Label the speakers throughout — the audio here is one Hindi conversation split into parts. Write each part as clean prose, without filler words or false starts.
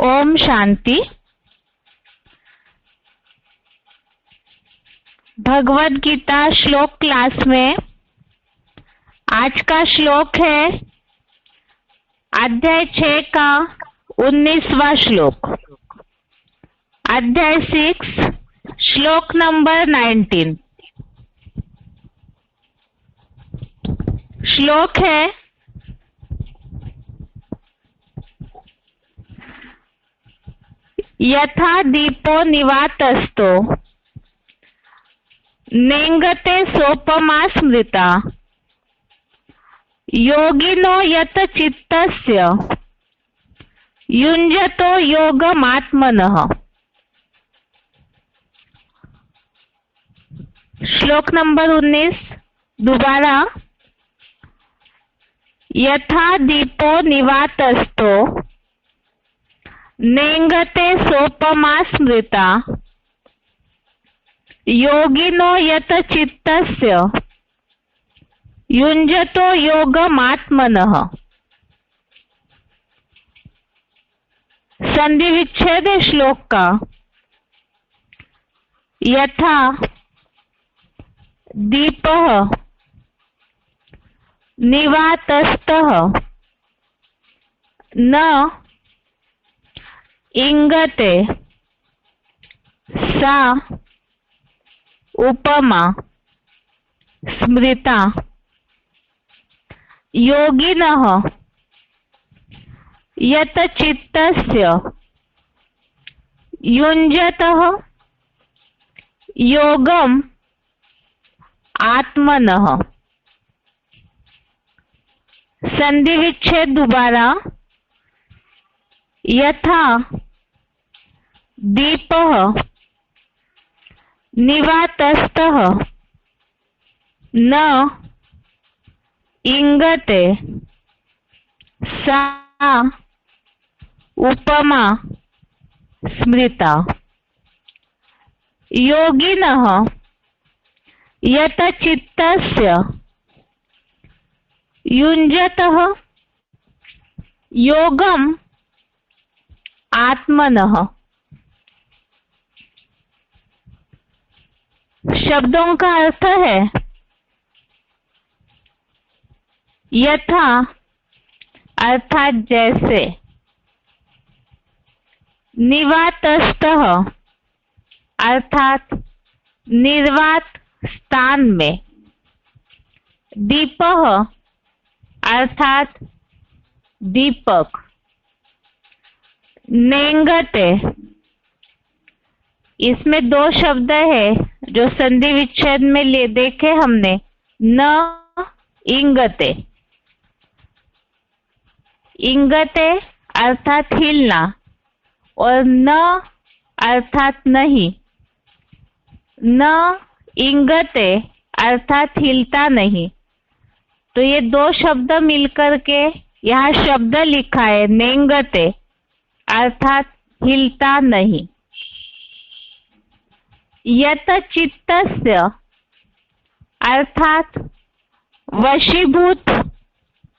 Speaker 1: ओम शांति। भगवद गीता श्लोक क्लास में आज का श्लोक है अध्याय 6 का 19वां श्लोक। अध्याय 6 श्लोक नंबर 19। श्लोक है यथा दीपो निवातस्तो नेंगते सोपमा स्मृता योगिनो यत चित्तस्य युञ्जतो योगमात्मनः। श्लोक नंबर 19 दोबारा। यथा दीपो निवातस्तो नेंगते सोपमा स्मृता योगिनो यत चित्तस्य युञ्जतो योगमात्मनः। संधि विच्छेद श्लोक का। यथा दीपः निवातस्तः न इंगते सा उपमा स्मृता योगिनः यत चित्तस्य युञ्जतः योगम आत्मनः। संधि विच्छेद दोबारा। यथा दीपः निवातस्तः न इंगते सा उपमा स्मृता योगिनः यत चित्तस्य युञ्जतः योगम आत्मनः। शब्दों का अर्थ है यथा अर्थात जैसे, निवातस्तः अर्थात निर्वात स्थान में, दीपः अर्थात दीपक, नेंगते इसमें दो शब्द है जो संधि विच्छेद में ले देखे हमने। न इंगते, इंगते अर्थात हिलना और न अर्थात नहीं। न इंगते अर्थात हिलता नहीं। तो ये दो शब्द मिलकर के यहाँ शब्द लिखा है नेंगते अर्थात हिलता नहीं। यत चित्तस्य अर्थात वशीभूत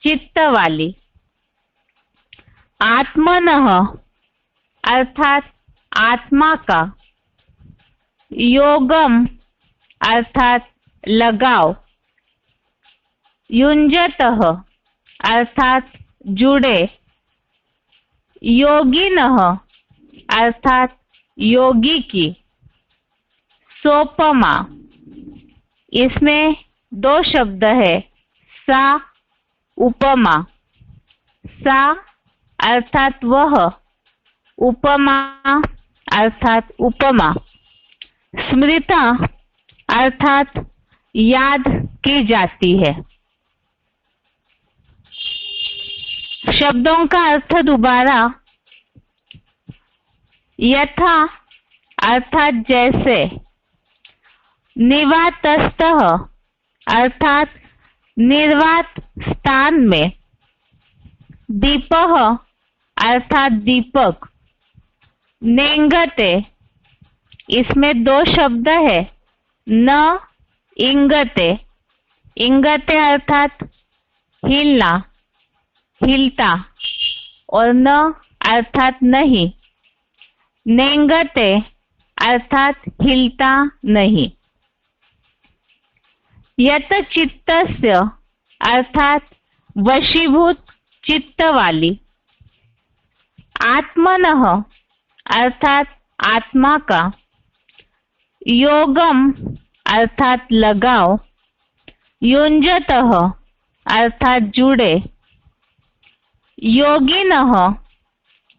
Speaker 1: चित्त वाली। आत्मनः अर्थात आत्मा का। योगम अर्थात लगाव। युञ्जतः अर्थात जुड़े। योगिनः अर्थात योगी की। सोपमा इसमें दो शब्द है सा उपमा। सा अर्थात वह, उपमा अर्थात उपमा। स्मृता अर्थात याद की जाती है। शब्दों का अर्थ दोबारा। यथा अर्थात जैसे, निवातस्तः अर्थात निर्वात स्थान में, दीपः अर्थात दीपक, नेंगते इसमें दो शब्द है न इंगते। इंगते अर्थात हिलना, हिलता और न अर्थात नहीं। नेंगते अर्थात हिलता नहीं। यत चित्तस्य अर्थात वशीभूत चित्त वाली। आत्मनः अर्थात आत्मा का। योगम अर्थात लगाव। युञ्जतः अर्थात जुड़े। योगिनः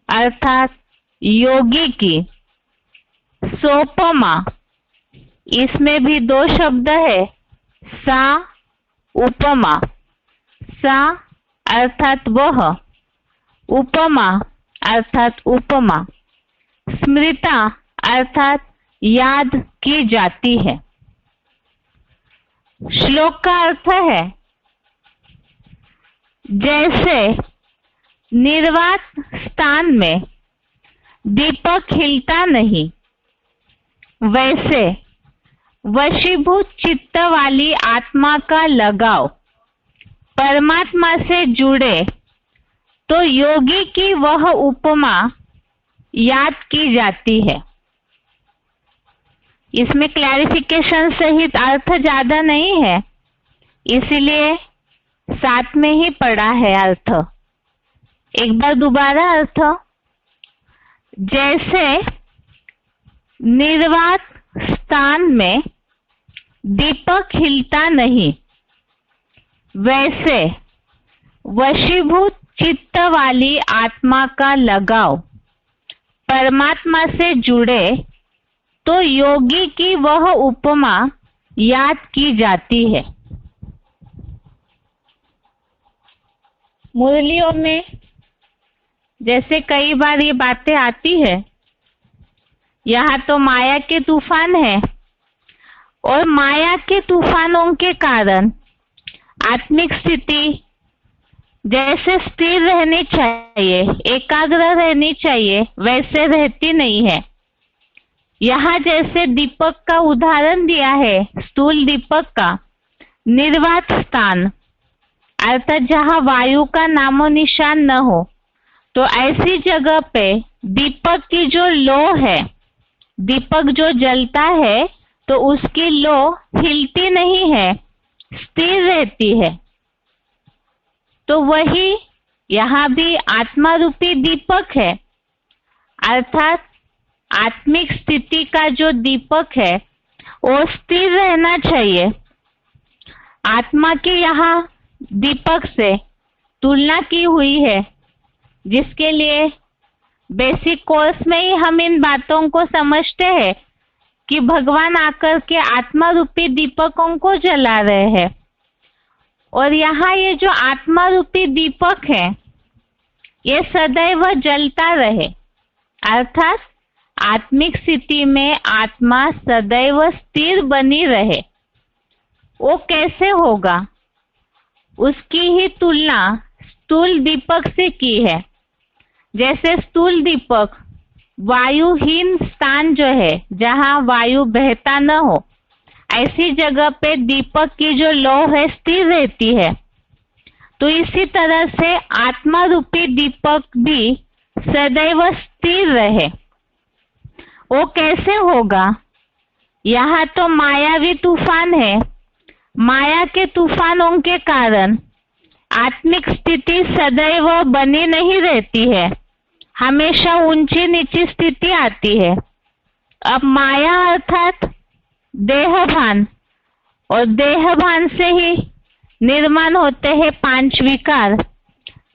Speaker 1: अर्थात योगी की। सोपमा, इसमें भी दो शब्द है, सा उपमा। सा अर्थात वह, उपमा अर्थात उपमा। स्मृता अर्थात याद की जाती है। श्लोक का अर्थ है, जैसे निर्वात स्थान में दीपक हिलता नहीं, वैसे वशीभूत चित्त वाली आत्मा का लगाव परमात्मा से जुड़े तो योगी की वह उपमा याद की जाती है। इसमें क्लैरिफिकेशन सहित अर्थ ज्यादा नहीं है, इसलिए साथ में ही पड़ा है अर्थ। एक बार दोबारा अर्थ, जैसे निर्वात स्थान में दीपक हिलता नहीं, वैसे वशीभूत चित्त वाली आत्मा का लगाव परमात्मा से जुड़े तो योगी की वह उपमा याद की जाती है। मुरलियों में जैसे कई बार ये बातें आती है, यहाँ तो माया के तूफान है और माया के तूफानों के कारण आत्मिक स्थिति जैसे स्थिर रहनी चाहिए, एकाग्र रहनी चाहिए, वैसे रहती नहीं है। यहाँ जैसे दीपक का उदाहरण दिया है, स्थूल दीपक का, निर्वात स्थान अर्थात जहाँ वायु का नामो निशान न हो, तो ऐसी जगह पे दीपक की जो लो है, दीपक जो जलता है तो उसकी लो हिलती नहीं है, स्थिर रहती है। तो वही यहाँ भी आत्मा रूपी दीपक है, अर्थात आत्मिक स्थिति का जो दीपक है वो स्थिर रहना चाहिए। आत्मा के यहाँ दीपक से तुलना की हुई है, जिसके लिए बेसिक कोर्स में ही हम इन बातों को समझते हैं कि भगवान आकर के आत्मा रूपी दीपकों को जला रहे हैं। और यहाँ ये जो आत्मा रूपी दीपक है, ये सदैव जलता रहे, अर्थात आत्मिक स्थिति में आत्मा सदैव स्थिर बनी रहे। वो कैसे होगा, उसकी ही तुलना स्थूल दीपक से की है। जैसे स्थूल दीपक वायुहीन स्थान जो है, जहाँ वायु बहता न हो, ऐसी जगह पे दीपक की जो लौ है स्थिर रहती है। तो इसी तरह से आत्मा रूपी दीपक भी सदैव स्थिर रहे। वो कैसे होगा, यहाँ तो मायावी तूफान है, माया के तूफानों के कारण आत्मिक स्थिति सदैव बनी नहीं रहती है, हमेशा ऊंची नीची स्थिति आती है। अब माया अर्थात देहभान, और देहभान से ही निर्माण होते हैं 5 विकार।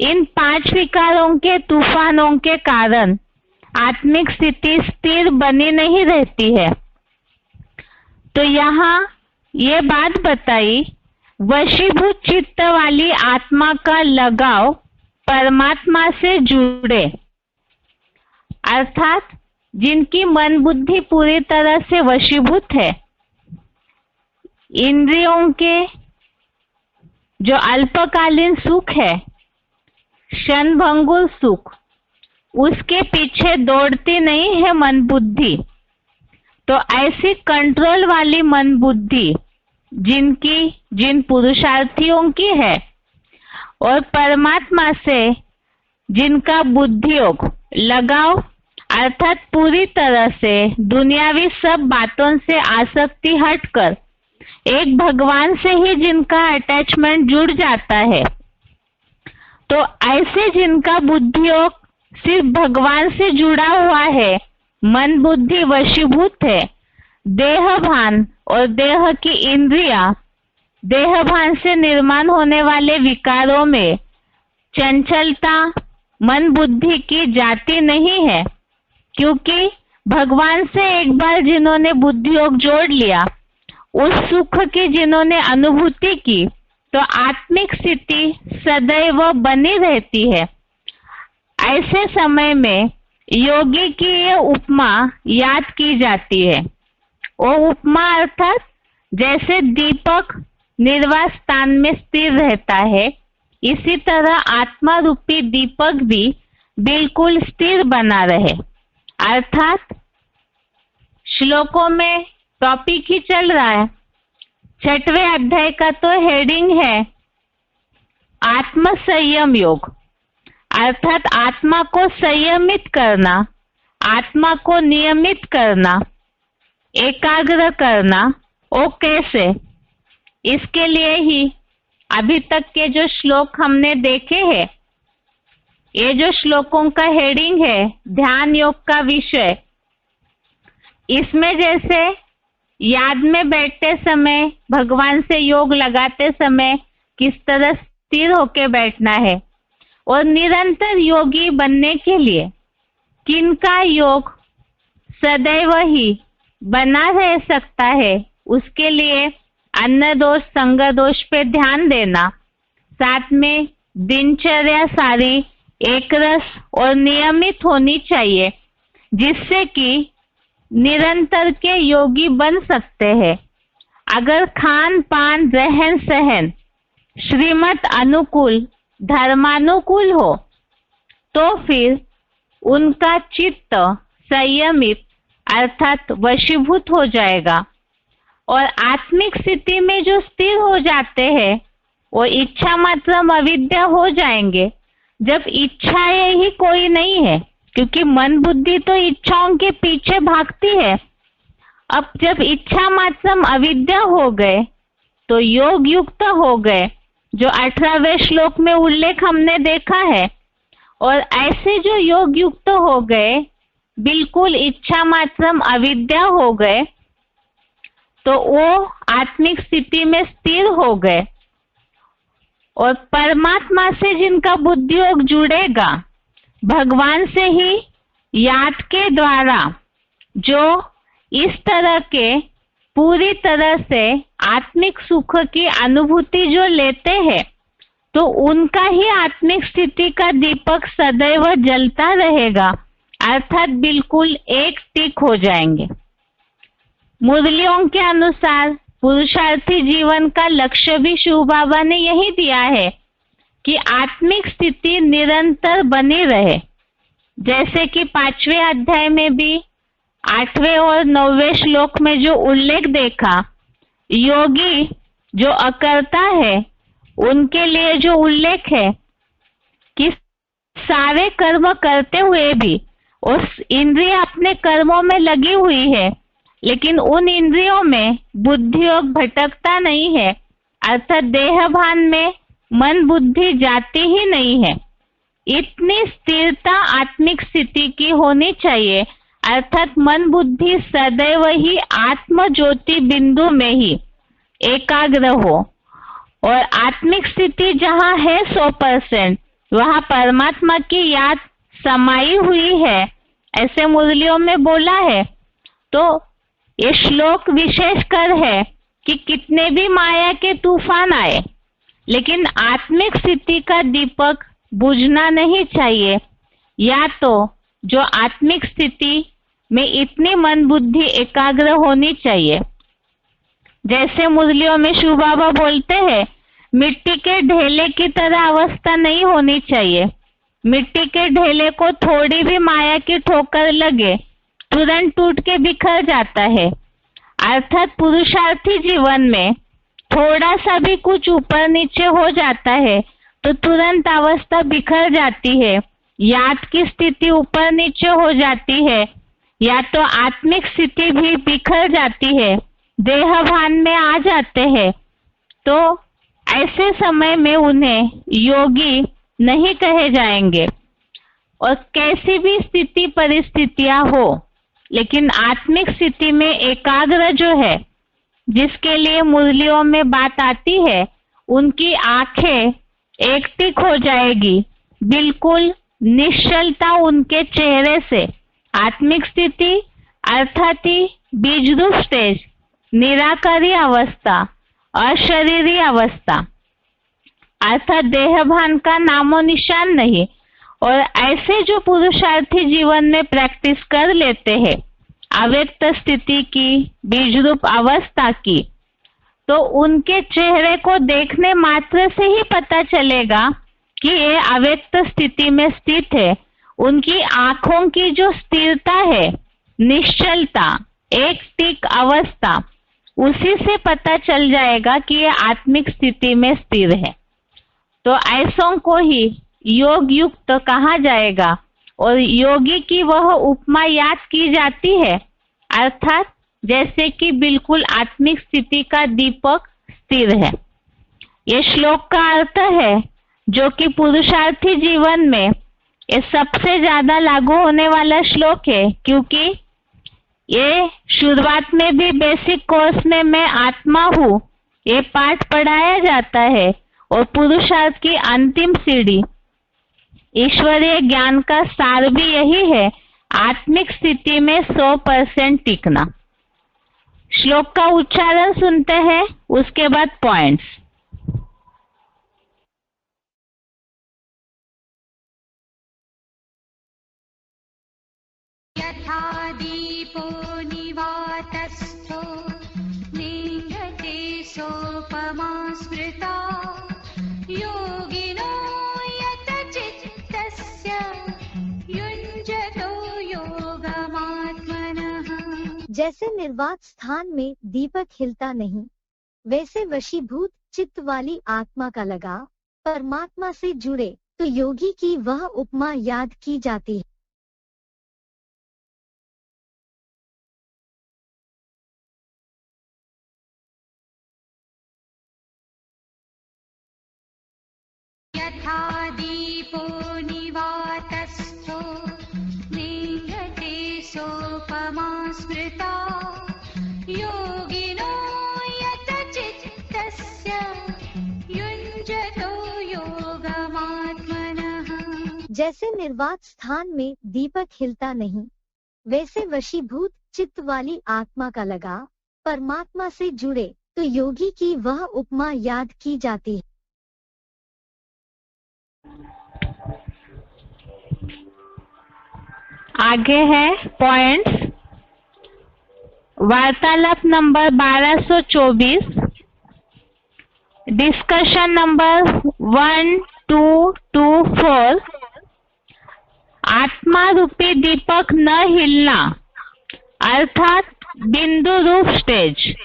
Speaker 1: इन 5 विकारों के तूफानों के कारण आत्मिक स्थिति स्थिर बनी नहीं रहती है। तो यहाँ ये बात बताई, वशीभूत चित्त वाली आत्मा का लगाव परमात्मा से जुड़े, अर्थात जिनकी मन बुद्धि पूरी तरह से वशीभूत है, इंद्रियों के जो अल्पकालीन सुख है, क्षणभंगुर सुख, उसके पीछे दौड़ती नहीं है मन बुद्धि। तो ऐसी कंट्रोल वाली मन बुद्धि जिन पुरुषार्थियों की है, और परमात्मा से जिनका बुद्धि योग लगाव अर्थात पूरी तरह से दुनियावी सब बातों से आसक्ति हटकर एक भगवान से ही जिनका अटैचमेंट जुड़ जाता है, तो ऐसे जिनका बुद्धियोग सिर्फ भगवान से जुड़ा हुआ है, मन बुद्धि वशीभूत है, देह भान और देह की इंद्रियां, देह भान से निर्माण होने वाले विकारों में चंचलता मन बुद्धि की जाति नहीं है, क्योंकि भगवान से एक बार जिन्होंने बुद्धियोग जोड़ लिया, उस सुख की जिन्होंने अनुभूति की, तो आत्मिक स्थिति सदैव बनी रहती है। ऐसे समय में योगी की ये उपमा याद की जाती है। वो उपमा अर्थात जैसे दीपक निर्वात स्थान में स्थिर रहता है, इसी तरह आत्मा रूपी दीपक भी बिल्कुल स्थिर बना रहे। अर्थात श्लोकों में टॉपिक ही चल रहा है। 6वें अध्याय का तो हेडिंग है आत्म संयम योग, अर्थात आत्मा को संयमित करना, आत्मा को नियमित करना, एकाग्र करना। वो कैसे? इसके लिए ही अभी तक के जो श्लोक हमने देखे हैं, ये जो श्लोकों का हेडिंग है ध्यान योग का विषय, इसमें जैसे याद में बैठते समय, भगवान से योग लगाते समय किस तरह स्थिर होके बैठना है, और निरंतर योगी बनने के लिए किनका योग सदैव ही बना रह सकता है, उसके लिए अन्न दोष संग दोष पे ध्यान देना, साथ में दिनचर्या सारी एक रस और नियमित होनी चाहिए, जिससे कि निरंतर के योगी बन सकते हैं। अगर खान पान रहन सहन श्रीमत अनुकूल धर्मानुकूल हो, तो फिर उनका चित्त संयमित अर्थात वशीभूत हो जाएगा, और आत्मिक स्थिति में जो स्थिर हो जाते हैं वो इच्छा मात्र अविद्या हो जाएंगे। जब इच्छाएं ही कोई नहीं है, क्योंकि मन बुद्धि तो इच्छाओं के पीछे भागती है। अब जब इच्छा मात्र अविद्या हो गए तो योग युक्त हो गए, जो 18वें श्लोक में उल्लेख हमने देखा है। और ऐसे जो योग युक्त हो गए, बिल्कुल इच्छा मात्र अविद्या हो गए, तो वो आत्मिक स्थिति में स्थिर हो गए। और परमात्मा से जिनका बुद्धियोग जुड़ेगा, भगवान से ही याद के द्वारा जो इस तरह के पूरी तरह से आत्मिक सुख की अनुभूति जो लेते हैं, तो उनका ही आत्मिक स्थिति का दीपक सदैव जलता रहेगा, अर्थात बिल्कुल एक टिक हो जाएंगे। मुरलियों के अनुसार पुरुषार्थी जीवन का लक्ष्य भी शिव बाबा ने यही दिया है कि आत्मिक स्थिति निरंतर बनी रहे। जैसे कि 5वें अध्याय में भी 8वें और 9वें श्लोक में जो उल्लेख देखा, योगी जो अकर्ता है उनके लिए जो उल्लेख है कि सारे कर्म करते हुए भी उस इंद्रिय अपने कर्मों में लगी हुई है, लेकिन उन इंद्रियों में बुद्धियोग भटकता नहीं है, अर्थात देह भान में मन बुद्धि जाती ही नहीं है। इतनी स्थिरता आत्मिक स्थिति की होनी चाहिए, अर्थात मन बुद्धि सदैव ही आत्म ज्योति बिंदु में ही एकाग्र हो। और आत्मिक स्थिति जहाँ है 100%, वहाँ परमात्मा की याद समाई हुई है, ऐसे मुरलियों में बोला है। तो ये श्लोक विशेषकर है कि कितने भी माया के तूफान आए, लेकिन आत्मिक स्थिति का दीपक बुझना नहीं चाहिए। या तो जो आत्मिक स्थिति में इतनी मन बुद्धि एकाग्र होनी चाहिए, जैसे मुरलियों में शिव बाबा बोलते हैं, मिट्टी के ढेले की तरह अवस्था नहीं होनी चाहिए। मिट्टी के ढेले को थोड़ी भी माया की ठोकर लगे, तुरंत टूट के बिखर जाता है। अर्थात पुरुषार्थी जीवन में थोड़ा सा भी कुछ ऊपर नीचे हो जाता है तो तुरंत अवस्था बिखर जाती है। याद की स्थिति ऊपर नीचे हो जाती है, या तो आत्मिक स्थिति भी बिखर जाती है, देह भान में आ जाते हैं, तो ऐसे समय में उन्हें योगी नहीं कहे जाएंगे। और कैसी भी स्थिति परिस्थितियां हो, लेकिन आत्मिक स्थिति में एकाग्र जो है, जिसके लिए मुरलियों में बात आती है, उनकी आंखें एकटिक हो जाएगी, बिल्कुल निश्चलता उनके चेहरे से। आत्मिक स्थिति अर्थात बीजरूप स्टेज, निराकारी अवस्था, अशरीरी अवस्था, अर्थात देहभान का नामो निशान नहीं। और ऐसे जो पुरुषार्थी जीवन में प्रैक्टिस कर लेते हैं अव्यक्त स्थिति की, बीजरूप अवस्था की, तो उनके चेहरे को देखने मात्र से ही पता चलेगा कि ये अव्यक्त स्थिति में स्थित है। उनकी आंखों की जो स्थिरता है, निश्चलता, एक टिक अवस्था, उसी से पता चल जाएगा कि ये आत्मिक स्थिति में स्थिर है। तो ऐसों को ही योग युक्त कहा जाएगा। और योगी की वह उपमा याद की जाती है, अर्थात जैसे कि बिल्कुल आत्मिक स्थिति का दीपक स्थिर है। ये श्लोक का अर्थ है, जो कि पुरुषार्थी जीवन में ये सबसे ज्यादा लागू होने वाला श्लोक है, क्योंकि ये शुरुआत में भी बेसिक कोर्स में मैं आत्मा हूँ ये पाठ पढ़ाया जाता है। और पुरुषार्थ की अंतिम सीढ़ी ईश्वरीय ज्ञान का सार भी यही है, आत्मिक स्थिति में 100% टिकना। श्लोक का उच्चारण सुनते हैं, उसके बाद पॉइंट्स।
Speaker 2: यथा दीपो निवातस्थो निंगते सोपमा स्मृता योगिनो यतचित्तस्य युञ्जतो योगमात्मनः।
Speaker 3: जैसे निर्वात स्थान में दीपक हिलता नहीं, वैसे वशीभूत चित्त वाली आत्मा का लगाव परमात्मा से जुड़े तो योगी की वह उपमा याद की जाती है।
Speaker 2: यथा दीपो निवातस्थो निंगते सोपमा स्मृता योगिनो यतचित्तस्य युञ्जतो योगमात्मनः।
Speaker 3: जैसे निर्वात स्थान में दीपक हिलता नहीं, वैसे वशीभूत चित्त वाली आत्मा का लगाव परमात्मा से जुड़े तो योगी की वह उपमा याद की जाती है।
Speaker 1: आगे है पॉइंट्स। वार्तालाप नंबर 1224, डिस्कशन नंबर 1224, आत्मा रूपी दीपक न हिलना, अर्थात बिंदु रूप स्टेज।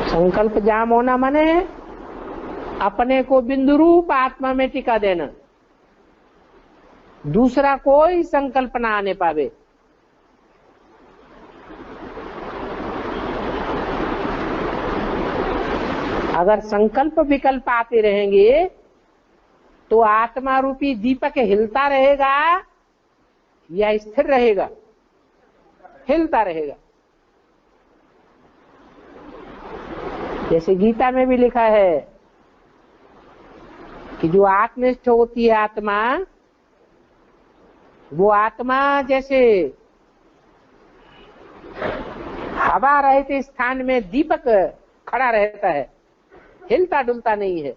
Speaker 4: संकल्प जाम होना माने अपने को बिंदु रूप आत्मा में टिका देना, दूसरा कोई संकल्प ना आने पावे। अगर संकल्प विकल्प आते रहेंगे तो आत्मा रूपी दीपक हिलता रहेगा या स्थिर रहेगा? हिलता रहेगा। जैसे गीता में भी लिखा है कि जो आत्मनिष्ठ होती है आत्मा, वो आत्मा जैसे हवा रहते स्थान में दीपक खड़ा रहता है, हिलता डुलता नहीं है।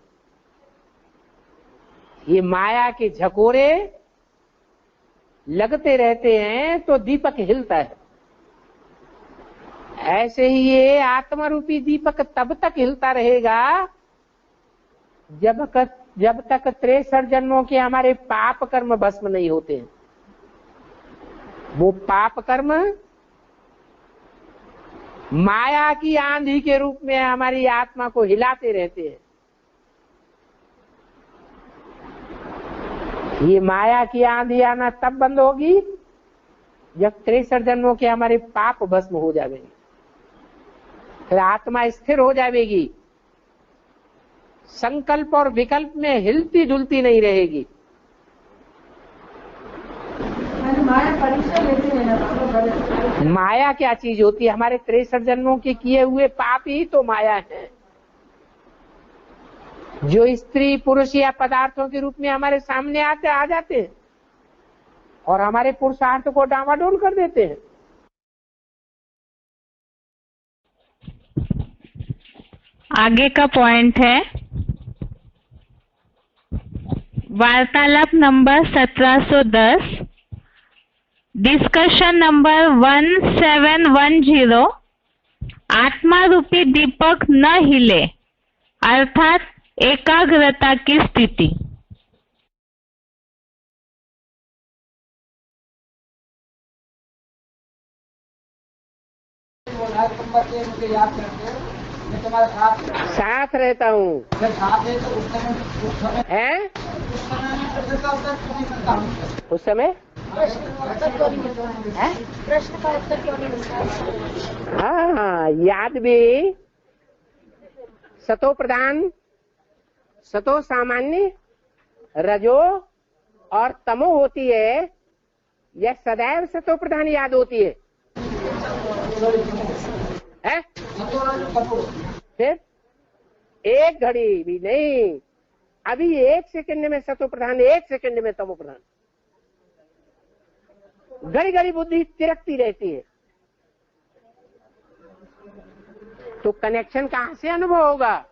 Speaker 4: ये माया के झकोरे लगते रहते हैं तो दीपक हिलता है। ऐसे ही ये आत्मा रूपी दीपक तब तक हिलता रहेगा जब तक 63 जन्मों के हमारे पाप कर्म भस्म नहीं होते हैं, वो पाप कर्म माया की आंधी के रूप में हमारी आत्मा को हिलाते रहते हैं। ये माया की आंधी आना तब बंद होगी जब 63 जन्मों के हमारे पाप भस्म हो जाएंगे, फिर आत्मा स्थिर हो जाएगी, संकल्प और विकल्प में हिलती डुलती नहीं रहेगी। माया क्या चीज होती है? हमारे 63 जन्मों के किए हुए पाप ही तो माया है, जो स्त्री पुरुष या पदार्थों के रूप में हमारे सामने आ जाते हैं और हमारे पुरुषार्थ को डामाडोल कर देते हैं।
Speaker 1: आगे का पॉइंट है वार्तालाप नंबर 1710, डिस्कशन नंबर 1710, आत्मा रूपी दीपक न हिले अर्थात एकाग्रता की स्थिति।
Speaker 4: साथ रहता हूँ है उस समय
Speaker 3: प्रश्न का उत्तर क्यों नहीं मिलता?
Speaker 4: हाँ, याद भी सतो प्रधान, सतो सामान्य, रजो और तमो होती है। यह सदैव सतो प्रधान याद होती है, फिर एक घड़ी भी नहीं, अभी 1 सेकंड में सतो प्रधान, 1 सेकंड में तमो प्रधान, घड़ी घड़ी बुद्धि तिरकती रहती है। तो कनेक्शन कहां से अनुभव होगा?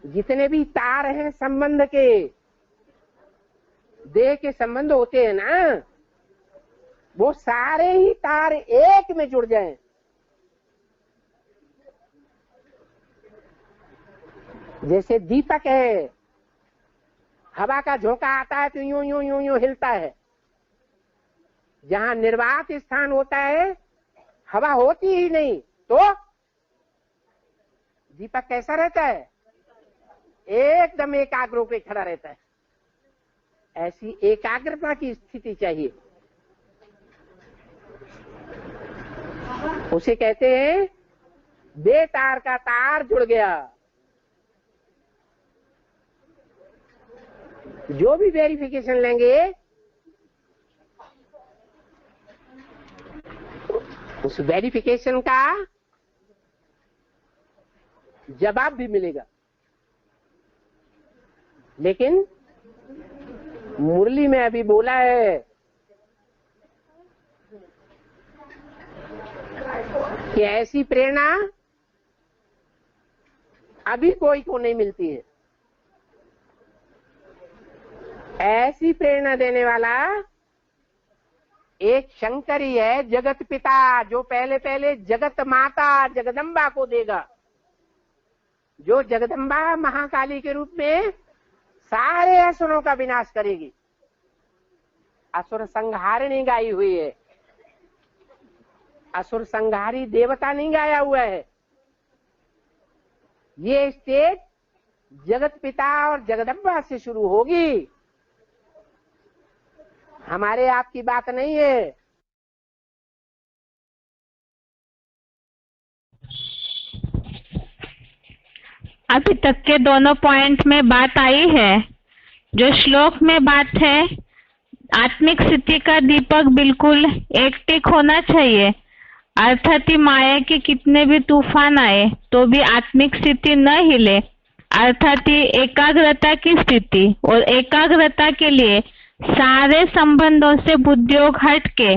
Speaker 4: जितने भी तार हैं संबंध के, देह के संबंध होते हैं ना, वो सारे ही तार एक में जुड़ जाएं। जैसे दीपक है, हवा का झोंका आता है तो यूं यूं यूं यूं हिलता है। जहां निर्वात स्थान होता है, हवा होती ही नहीं, तो दीपक कैसा रहता है? एकदम एकाग्र होकर खड़ा रहता है। ऐसी एकाग्रता की स्थिति चाहिए, उसे कहते हैं बेतार का तार जुड़ गया। जो भी वेरिफिकेशन लेंगे उस वेरिफिकेशन का जवाब भी मिलेगा। लेकिन मुरली में अभी बोला है कि ऐसी प्रेरणा अभी कोई को नहीं मिलती है। ऐसी प्रेरणा देने वाला एक शंकर ही है, जगत पिता, जो पहले पहले जगत माता जगदम्बा को देगा, जो जगदम्बा महाकाली के रूप में सारे असुरों का विनाश करेगी। असुर संहारिणी गाई हुई है, असुर संहारी देवता नहीं गाया हुआ है। ये स्टेज जगत पिता और जगदम्बा से शुरू होगी, हमारे आपकी बात नहीं है।
Speaker 1: अभी तक के दोनों पॉइंट में बात आई है। जो श्लोक में बात है, आत्मिक स्थिति का दीपक बिल्कुल एकटिक होना चाहिए, अर्थात माया के कितने भी तूफान आए तो भी आत्मिक स्थिति न हिले, अर्थात एकाग्रता की स्थिति। और एकाग्रता के लिए सारे संबंधों से बुद्धियोग हट के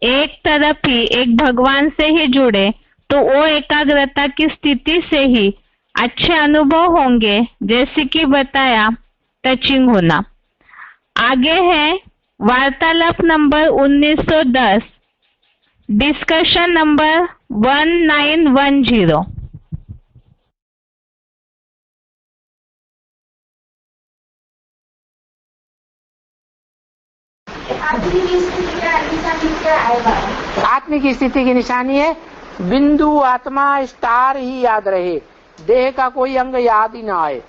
Speaker 1: एक तरफ ही, एक भगवान से ही जुड़े, तो वो एकाग्रता की स्थिति से ही अच्छे अनुभव होंगे, जैसे कि बताया टचिंग होना। आगे है वार्तालाप नंबर 1910, डिस्कशन नंबर 1910।
Speaker 4: आत्मिक स्थिति की निशानी है बिंदु आत्मा स्टार ही याद रहे, देह का कोई अंग याद ही ना आए।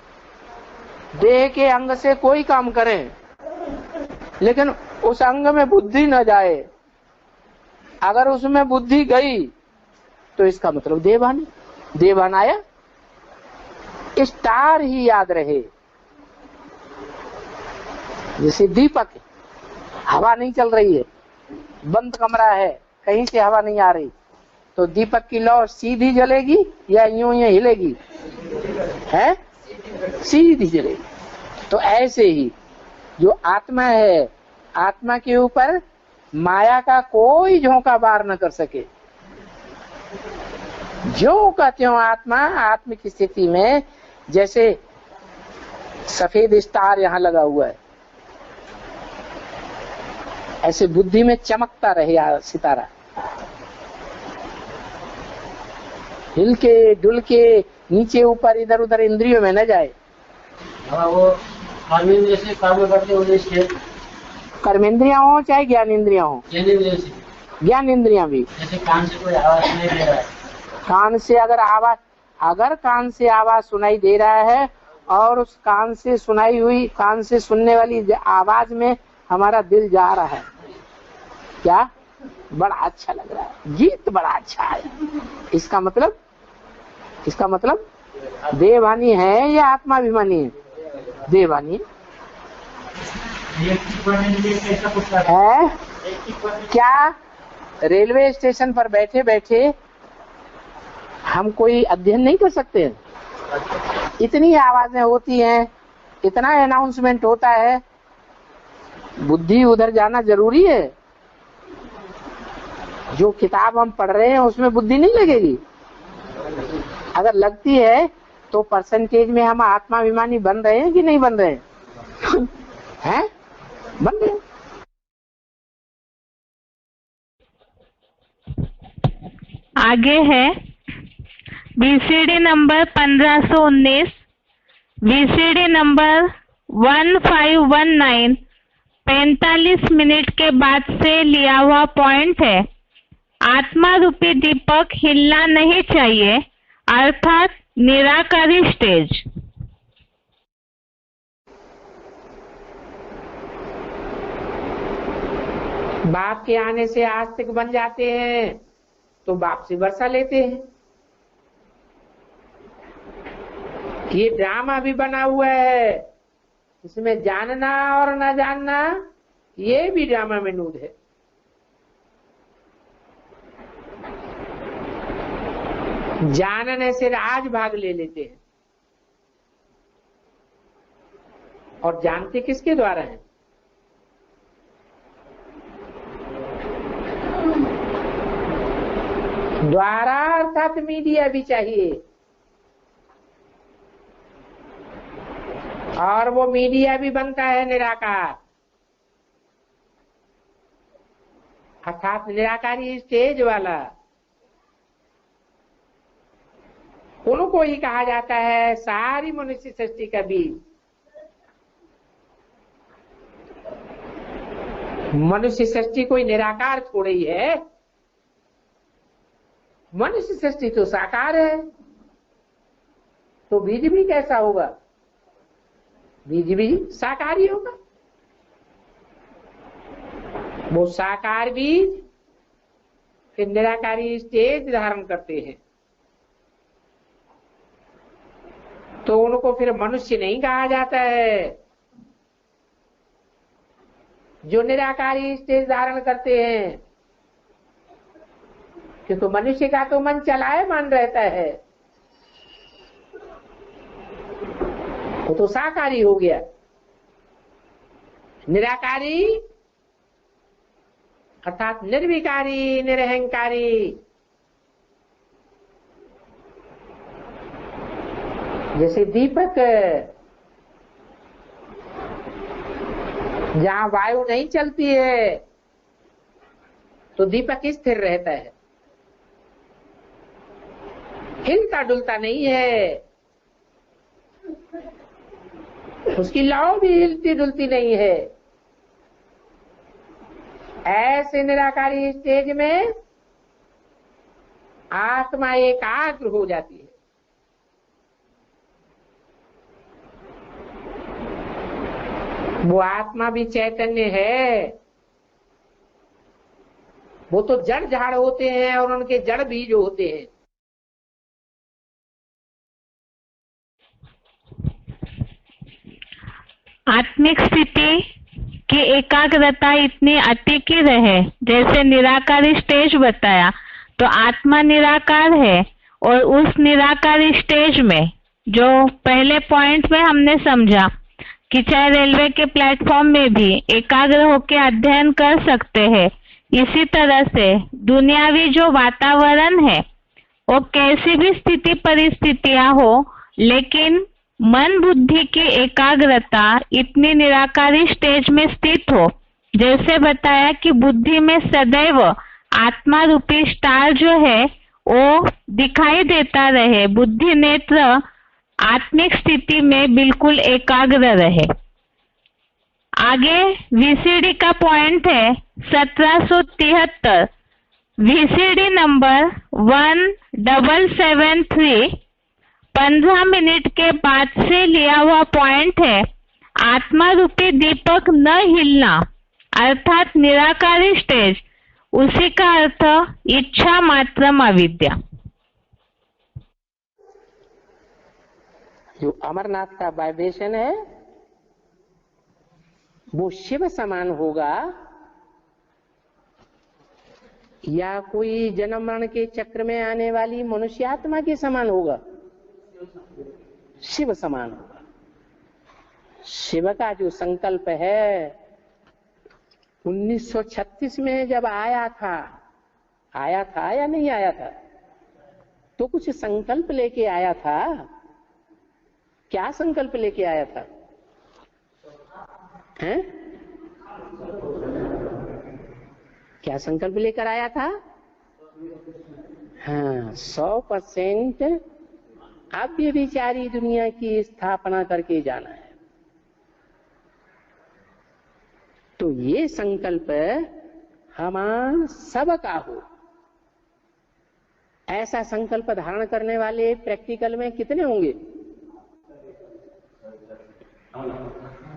Speaker 4: देह के अंग से कोई काम करें लेकिन उस अंग में बुद्धि न जाए। अगर उसमें बुद्धि गई तो इसका मतलब देवान, देवान आया। स्टार ही याद रहे, जैसे दीपक, हवा नहीं चल रही है, बंद कमरा है, कहीं से हवा नहीं आ रही, तो दीपक की लौ सीधी जलेगी या यूं यूं हिलेगी? है सीधी जलेगी। तो ऐसे ही जो आत्मा है, आत्मा के ऊपर माया का कोई झोंका बार न कर सके। जो का त्यों आत्मा आत्मिक स्थिति में, जैसे सफेद स्टार यहाँ लगा हुआ है, ऐसे बुद्धि में चमकता रहे सितारा, हिल के डुल के नीचे ऊपर इधर उधर इंद्रियों में न जाए।
Speaker 5: वो कर्मेंद्रिय से काम करते हो,
Speaker 4: कर्मेंद्रिया हो चाहे ज्ञान इंद्रिया हो, ज्ञान इंद्रिया भी।
Speaker 5: जैसे कान से कोई आवाज नहीं दे रहा है,
Speaker 4: कान से अगर कान से आवाज सुनाई दे रहा है और उस कान से सुनाई हुई, कान से सुनने वाली आवाज में हमारा दिल जा रहा है, क्या बड़ा अच्छा लग रहा है, गीत बड़ा अच्छा है, इसका मतलब देवानी है या आत्माभिमानी है? देवानी है। क्या रेलवे स्टेशन पर बैठे बैठे हम कोई अध्ययन नहीं कर सकते? इतनी आवाजें होती हैं, इतना अनाउंसमेंट होता है, बुद्धि उधर जाना जरूरी है। जो किताब हम पढ़ रहे हैं उसमें बुद्धि नहीं लगेगी। अगर लगती है तो परसेंटेज में हम आत्माभिमानी बन रहे हैं कि नहीं बन रहे हैं? बन रहे हैं।
Speaker 1: आगे है BCD number 1519, BCD number 1519 45 minute के बाद से लिया हुआ पॉइंट है। आत्मा रूपी दीपक हिलना नहीं चाहिए, अर्थात निराकारी स्टेज।
Speaker 4: बाप के आने से आस्तिक बन जाते हैं तो बाप से वर्षा लेते हैं। ये ड्रामा भी बना हुआ है, इसमें जानना और न जानना ये भी ड्रामा में नूद है। जानने से राज भाग ले लेते हैं और जानते किसके द्वारा है? द्वारा अर्थात मीडिया भी चाहिए, और वो मीडिया भी बनता है निराकार, अर्थात निराकारी स्टेज वाला। उनको ही कहा जाता है सारी मनुष्य सृष्टि का बीज। मनुष्य सृष्टि कोई निराकार थोड़ी है, मनुष्य सृष्टि तो साकार है, तो बीज भी कैसा होगा? बीज भी साकार ही होगा। वो साकार बीज फिर निराकारी स्टेज धारण करते हैं, तो उनको फिर मनुष्य नहीं कहा जाता है। जो निराकारी स्टेज धारण करते हैं, क्योंकि मनुष्य का तो मन चलायमान रहता है, वो तो साकारी हो गया। निराकारी अर्थात निर्विकारी, निरहंकारी। जैसे दीपक, जहां वायु नहीं चलती है तो दीपक स्थिर रहता है, हिलता डुलता नहीं है, उसकी लौ भी हिलती डुलती नहीं है। ऐसे निराकारी स्टेज में आत्मा एकाग्र हो जाती है। वो आत्मा भी चैतन्य है। वो तो जड़ झाड़ होते हैं और उनके जड़ बीज होते हैं।
Speaker 1: आत्मिक स्थिति की एकाग्रता इतनी अति की रहे, जैसे निराकारी स्टेज बताया, तो आत्मा निराकार है। और उस निराकारी स्टेज में जो पहले पॉइंट में हमने समझा कि चाहे रेलवे के प्लेटफॉर्म में भी एकाग्र होकर अध्ययन कर सकते हैं, इसी तरह से दुनियावी जो वातावरण है वो कैसी भी स्थिति परिस्थितियां हो, लेकिन मन बुद्धि की एकाग्रता इतनी निराकारी स्टेज में स्थित हो, जैसे बताया कि बुद्धि में सदैव आत्मा रूपी स्टार जो है वो दिखाई देता रहे, बुद्धि नेत्र आत्मिक स्थिति में बिल्कुल एकाग्र रहे। आगे वीसीडी का पॉइंट है 1773, वीसीडी नंबर 1773, 15 मिनट के बाद से लिया हुआ पॉइंट है। आत्मा रूपी दीपक न हिलना अर्थात निराकारी स्टेज, उसी का अर्थ इच्छा मात्रम अविद्या।
Speaker 4: जो अमरनाथ का वाइब्रेशन है वो शिव समान होगा या कोई जन्म मरण के चक्र में आने वाली मनुष्यात्मा के समान होगा? शिव समान होगा। शिव का जो संकल्प है 1936 में जब आया था या नहीं आया था, तो कुछ संकल्प लेके आया था। क्या संकल्प लेके आया था? हैं? क्या संकल्प लेकर आया था? हाँ, 100% अव्यभिचारी दुनिया की स्थापना करके जाना है। तो ये संकल्प हमारा सबका हो, ऐसा संकल्प धारण करने वाले प्रैक्टिकल में कितने होंगे?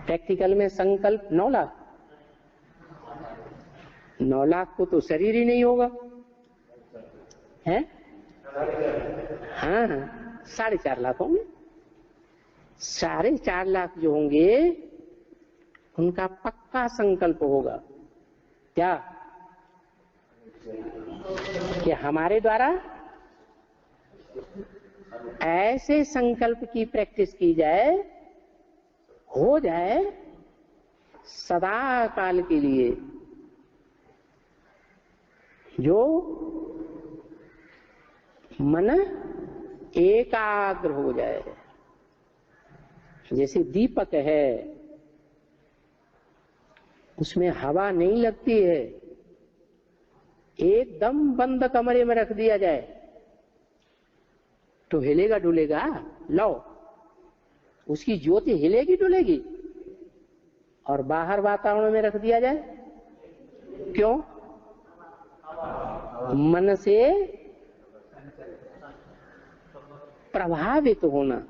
Speaker 4: प्रैक्टिकल में संकल्प 9 लाख। 9 लाख को तो शरीर ही नहीं होगा, है? हाँ, 4.5 लाख होंगे। 4.5 लाख जो होंगे उनका पक्का संकल्प होगा क्या कि हमारे द्वारा ऐसे संकल्प की प्रैक्टिस की जाए, हो जाए सदा काल के लिए, जो मन एकाग्र हो जाए। जैसे दीपक है, उसमें हवा नहीं लगती है, एकदम बंद कमरे में रख दिया जाए तो हिलेगा डुलेगा? लो, उसकी ज्योति हिलेगी डुलेगी। और बाहर वातावरण में रख दिया जाए, क्यों? मन से प्रभावित होना,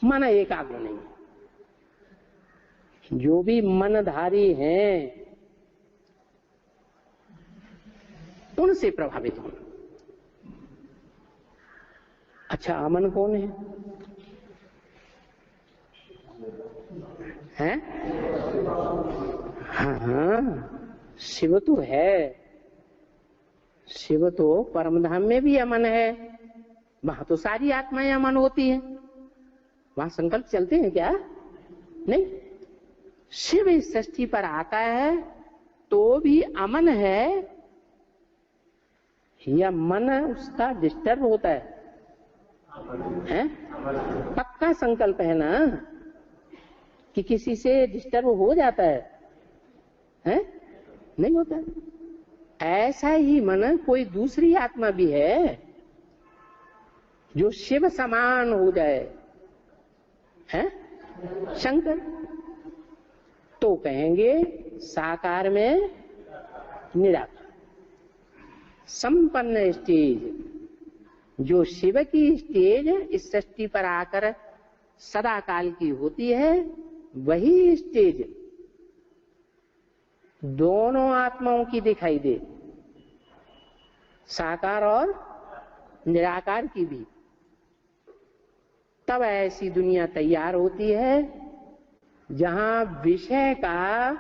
Speaker 4: मन एकाग्र नहीं। जो भी मनधारी हैं उनसे प्रभावित होना। अच्छा, अमन कौन है? हैं? हाँ, शिव तो है। शिव तो परम धाम में भी अमन है, वहां तो सारी आत्माएं अमन होती हैं। वहां संकल्प चलते हैं क्या? नहीं। शिव इस सृष्टि पर आता है तो भी अमन है या मन उसका डिस्टर्ब होता है? हैं? पक्का संकल्प है ना कि किसी से डिस्टर्ब हो जाता है? हैं? नहीं होता है। ऐसा ही मन कोई दूसरी आत्मा भी है जो शिव समान हो जाए, हैं? शंकर। तो कहेंगे साकार में निराकार। संपन्न स्टेज जो शिव की स्टेज इस सृष्टि पर आकर सदा काल की होती है, वही स्टेज दोनों आत्माओं की दिखाई दे, साकार और निराकार की भी। तब ऐसी दुनिया तैयार होती है जहां विषय का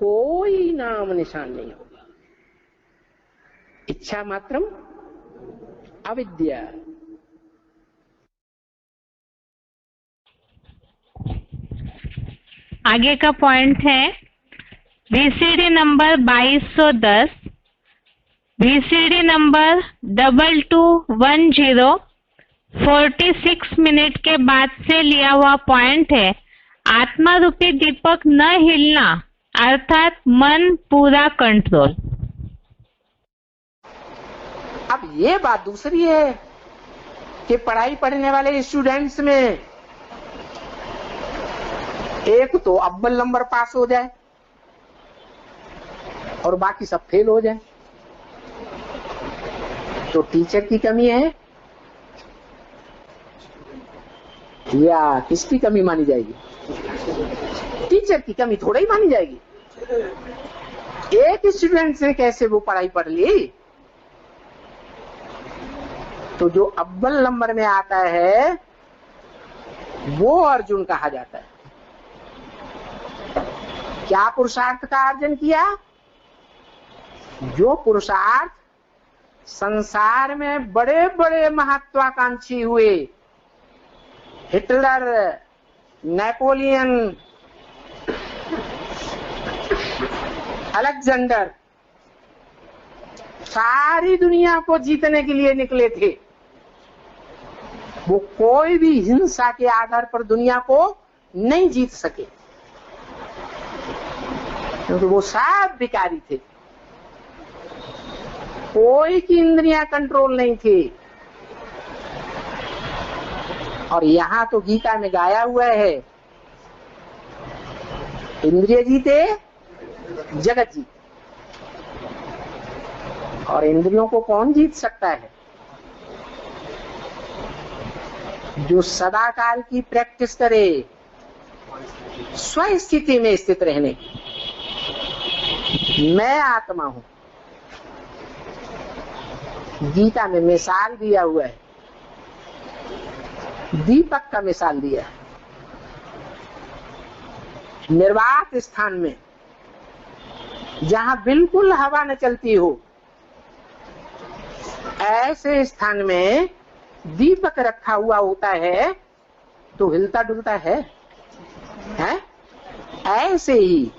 Speaker 4: कोई नाम निशान नहीं होगा। इच्छा मात्रम अविद्या।
Speaker 1: आगे का पॉइंट है VCD number 2210, VCD number 2210 46 minute के बाद से लिया हुआ पॉइंट है। आत्मा रूपी दीपक न हिलना अर्थात मन पूरा कंट्रोल।
Speaker 4: अब ये बात दूसरी है कि पढ़ाई पढ़ने वाले स्टूडेंट्स में एक तो अव्वल नंबर पास हो जाए और बाकी सब फेल हो जाए, तो टीचर की कमी है या किसकी कमी मानी जाएगी? टीचर की कमी थोड़ा ही मानी जाएगी। एक स्टूडेंट से कैसे वो पढ़ाई पढ़ ली? तो जो अव्वल नंबर में आता है वो अर्जुन कहा जाता है। क्या पुरुषार्थ का अर्जन किया? जो पुरुषार्थ संसार में बड़े बड़े महत्वाकांक्षी हुए, हिटलर, नेपोलियन, अलेक्जेंडर, सारी दुनिया को जीतने के लिए निकले थे। वो कोई भी हिंसा के आधार पर दुनिया को नहीं जीत सके, क्योंकि वो सब भिखारी थे, कोई की इंद्रियां कंट्रोल नहीं थी। और यहां तो गीता में गाया हुआ है, इंद्रिय जीते जगत जीते। और इंद्रियों को कौन जीत सकता है? जो सदा काल की प्रैक्टिस करे स्व स्थिति में स्थित रहने की। मैं आत्मा हूं, गीता में मिसाल दिया हुआ है, दीपक का मिसाल दिया है। निर्वात स्थान में जहां बिल्कुल हवा न चलती हो, ऐसे स्थान में दीपक रखा हुआ होता है तो हिलता डुलता है? ऐसे ही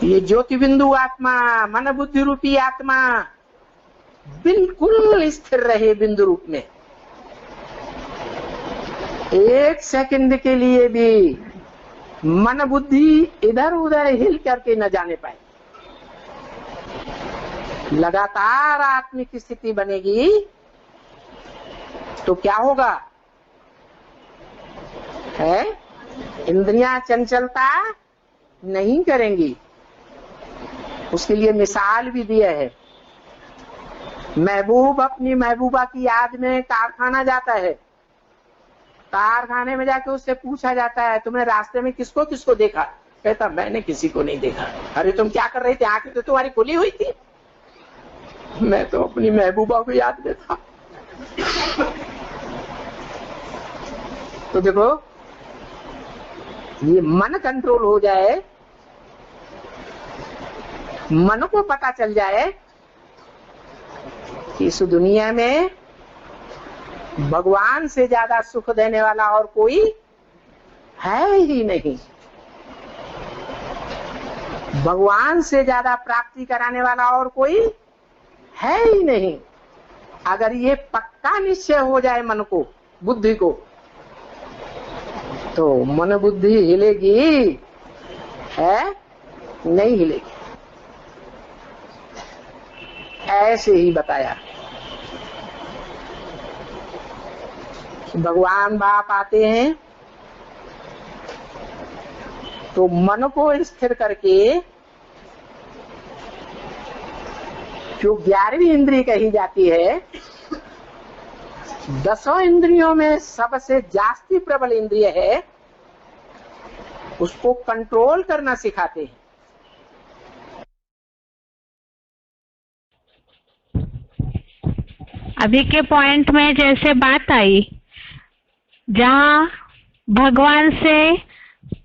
Speaker 4: ये ज्योति बिंदु आत्मा, मन बुद्धि रूपी आत्मा बिल्कुल स्थिर रहे बिंदु रूप में, एक सेकंड के लिए भी मन बुद्धि इधर उधर हिल करके न जाने पाए। लगातार आत्मिक स्थिति बनेगी तो क्या होगा? है इंद्रियां चंचलता नहीं करेंगी। उसके लिए मिसाल भी दिया है। महबूब अपनी महबूबा की याद में कारखाना जाता है, कारखाने में जाके उससे पूछा जाता है तुमने रास्ते में किसको किसको देखा? कहता मैंने किसी को नहीं देखा। अरे तुम क्या कर रही थी? आंखें तो तुम्हारी खुली हुई थी। मैं तो अपनी महबूबा को याद में था। तो देखो, ये मन कंट्रोल हो जाए, मन को पता चल जाए कि इस दुनिया में भगवान से ज्यादा सुख देने वाला और कोई है ही नहीं, भगवान से ज्यादा प्राप्ति कराने वाला और कोई है ही नहीं। अगर ये पक्का निश्चय हो जाए मन को, बुद्धि को, तो मन बुद्धि हिलेगी? है नहीं हिलेगी। ऐसे ही बताया। भगवान बाप आते हैं, तो मन को स्थिर करके जो 11वीं इंद्रिय कही जाती है, 10 इंद्रियों में सबसे जास्ती प्रबल इंद्रिय है, उसको कंट्रोल करना सिखाते हैं।
Speaker 1: अभी के पॉइंट में जैसे बात आई, जहाँ भगवान से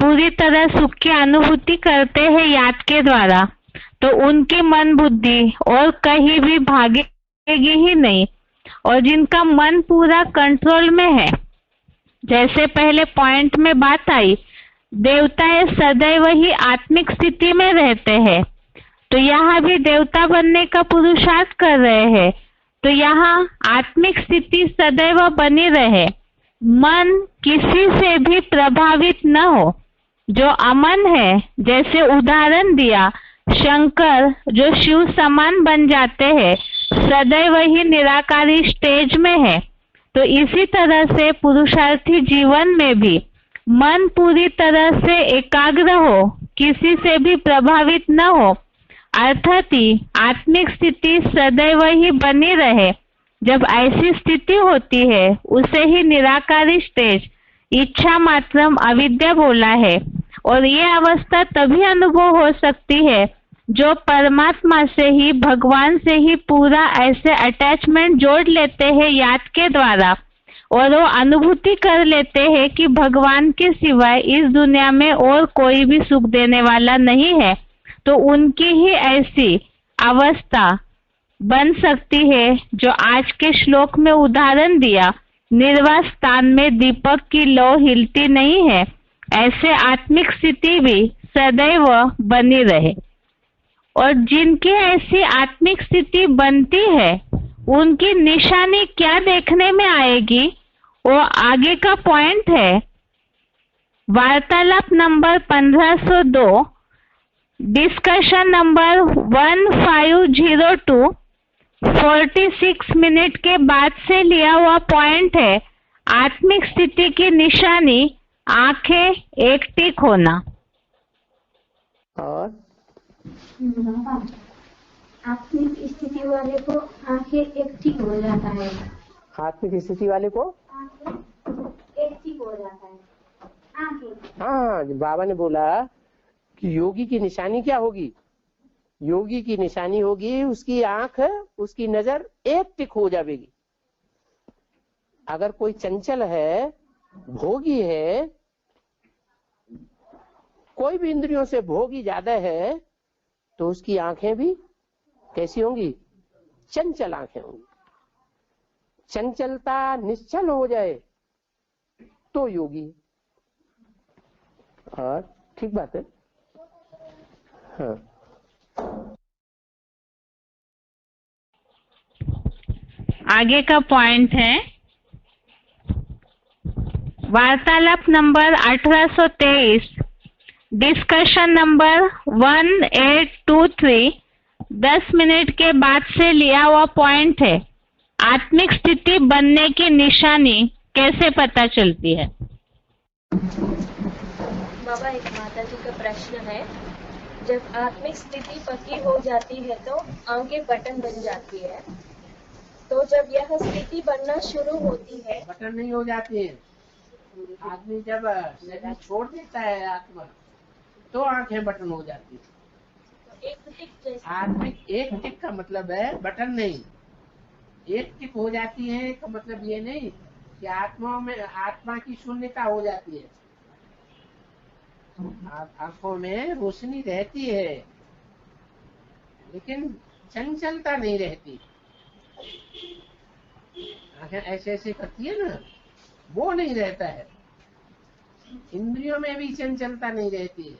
Speaker 1: पूरी तरह सुख की अनुभूति करते हैं याद के द्वारा, तो उनकी मन बुद्धि और कहीं भी भागेगी ही नहीं, और जिनका मन पूरा कंट्रोल में है, जैसे पहले पॉइंट में बात आई, देवताएं सदैव ही आत्मिक स्थिति में रहते हैं, तो यहाँ भी देवता बनने का पुरुषार्थ कर रहे हैं, तो यहाँ आत्मिक स्थिति सदैव बनी रहे, मन किसी से भी प्रभावित न हो। जो अमन है, जैसे उदाहरण दिया, शंकर जो शिव समान बन जाते हैं, सदैव ही निराकारी स्टेज में है, तो इसी तरह से पुरुषार्थी जीवन में भी मन पूरी तरह से एकाग्र हो, किसी से भी प्रभावित न हो, अर्थात ही आत्मिक स्थिति सदैव ही बनी रहे। जब ऐसी स्थिति होती है, उसे ही निराकारी स्टेज, इच्छा मात्रम अविद्या बोला है, और ये अवस्था तभी अनुभव हो सकती है जो परमात्मा से ही, भगवान से ही पूरा ऐसे अटैचमेंट जोड़ लेते हैं याद के द्वारा, और वो अनुभूति कर लेते हैं कि भगवान के सिवाय इस दुनिया में और कोई भी सुख देने वाला नहीं है, तो उनकी ही ऐसी अवस्था बन सकती है जो आज के श्लोक में उदाहरण दिया, निर्वात स्थान में दीपक की लौ हिलती नहीं है, ऐसे आत्मिक स्थिति भी सदैव बनी रहे। और जिनकी ऐसी आत्मिक स्थिति बनती है, उनकी निशानी क्या देखने में आएगी, वो आगे का पॉइंट है। वार्तालाप नंबर 1502, डिस्कशन नंबर 1502, 46 मिनट के बाद से लिया हुआ पॉइंट है। आत्मिक स्थिति की निशानी आंखें एक टिक होना।
Speaker 4: और
Speaker 6: आत्मिक स्थिति वाले को आंखें एक ठीक हो जाता है।
Speaker 4: आत्मिक स्थिति वाले को
Speaker 6: एक ठीक हो जाता है आंखें।
Speaker 4: हाँ, बाबा ने बोला कि योगी की निशानी क्या होगी? योगी की निशानी होगी उसकी आंख, उसकी नजर एक टिक हो जाएगी। अगर कोई चंचल है, भोगी है, कोई भी इंद्रियों से भोगी ज्यादा है, तो उसकी आंखें भी कैसी होंगी? चंचल आंखें होंगी। चंचलता निश्चल हो जाए तो योगी है। और ठीक बात है। हाँ,
Speaker 1: आगे का पॉइंट है वार्तालाप नंबर 1823, डिस्कशन नंबर 1823, 10 मिनट के बाद से लिया हुआ पॉइंट है। आत्मिक स्थिति बनने की निशानी कैसे पता चलती है?
Speaker 6: बाबा, एक माता जी का प्रश्न है, जब आत्मिक स्थिति पक्की हो जाती है तो आंखें बटन बन जाती है, तो जब यह स्थिति बनना शुरू होती है,
Speaker 4: बटन नहीं हो जाती है। आदमी जब शरीर छोड़ देता है आत्मा, तो आंखें बटन हो जाती है।
Speaker 6: तो एक टिक जैसे
Speaker 4: आत्मिक एक टिक का मतलब है बटन नहीं। एक टिक हो जाती है का मतलब ये नहीं कि आत्मा की शून्यता हो जाती है। आंखों में रोशनी रहती है, लेकिन चंचलता नहीं रहती। आंखें ऐसे ऐसे करती है ना, वो नहीं रहता है। इंद्रियों में भी चंचलता नहीं रहती है।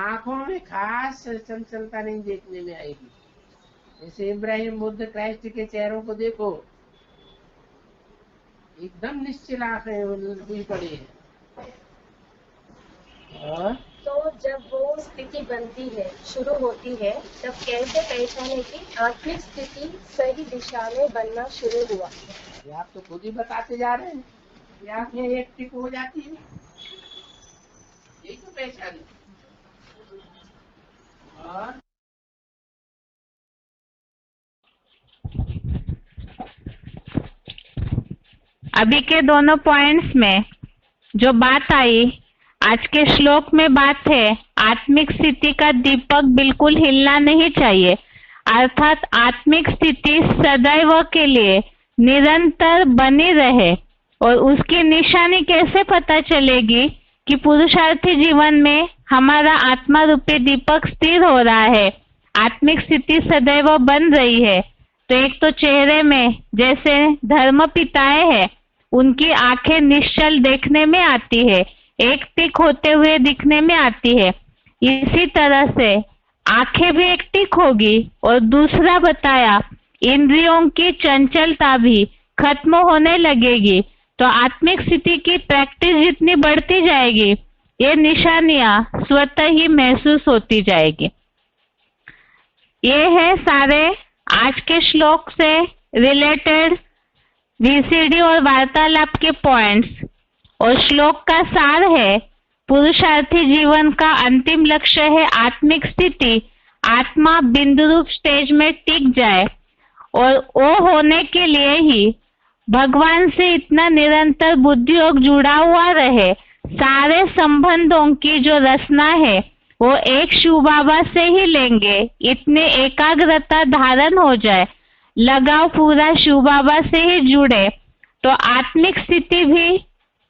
Speaker 4: आंखों में खास चंचलता नहीं देखने में आएगी। जैसे इब्राहिम, बुद्ध, क्राइस्ट के चेहरों को देखो, एकदम निश्चल आंखें हुई पड़ी है। और
Speaker 6: तो जब वो स्थिति बनती है, शुरू होती है, तब कैसे पहचाने कि आत्मिक स्थिति सही दिशा में बनना शुरू हुआ?
Speaker 4: ये आप तो खुद ही बताते जा रहे हैं कि आंखें एक टिक हो जाती है। यही तो पहचान है। और
Speaker 1: अभी के दोनों पॉइंट्स में जो बात आई, आज के श्लोक में बात है, आत्मिक स्थिति का दीपक बिल्कुल हिलना नहीं चाहिए, अर्थात आत्मिक स्थिति सदैव के लिए निरंतर बनी रहे। और उसकी निशानी कैसे पता चलेगी कि पुरुषार्थी जीवन में हमारा आत्मा रूपी दीपक स्थिर हो रहा है, आत्मिक स्थिति सदैव बन रही है? तो एक तो चेहरे में जैसे धर्म पिताएं हैं, उनकी आंखें निश्चल देखने में आती है, एक टिक होते हुए दिखने में आती है। इसी तरह से आंखें भी एक टिक होगी। और दूसरा बताया, इंद्रियों की चंचलता भी खत्म होने लगेगी। तो आत्मिक स्थिति की प्रैक्टिस जितनी बढ़ती जाएगी, ये निशानियां स्वतः ही महसूस होती जाएगी। ये है सारे आज के श्लोक से रिलेटेड वीसीडी और वार्तालाप के पॉइंट्स। और श्लोक का सार है, पुरुषार्थी जीवन का अंतिम लक्ष्य है आत्मिक स्थिति, आत्मा बिंदु रूप स्टेज में टिक जाए। और वो होने के लिए ही भगवान से इतना निरंतर बुद्धि योग जुड़ा हुआ रहे, सारे संबंधों की जो रचना है वो एक शिव बाबा से ही लेंगे, इतने एकाग्रता धारण हो जाए, लगाव पूरा शिव बाबा से ही जुड़े, तो आत्मिक स्थिति भी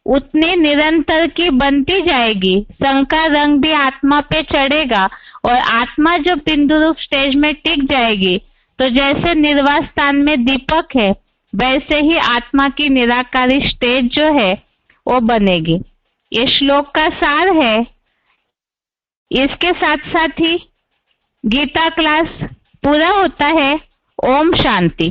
Speaker 1: उतनी निरंतर की बनती जाएगी। शंका रंग भी आत्मा पे चढ़ेगा और आत्मा जब बिंदु रूप स्टेज में टिक जाएगी, तो जैसे निर्वास स्थान में दीपक है, वैसे ही आत्मा की निराकारी स्टेज जो है वो बनेगी। ये श्लोक का सार है। इसके साथ साथ ही गीता क्लास पूरा होता है। ओम शांति।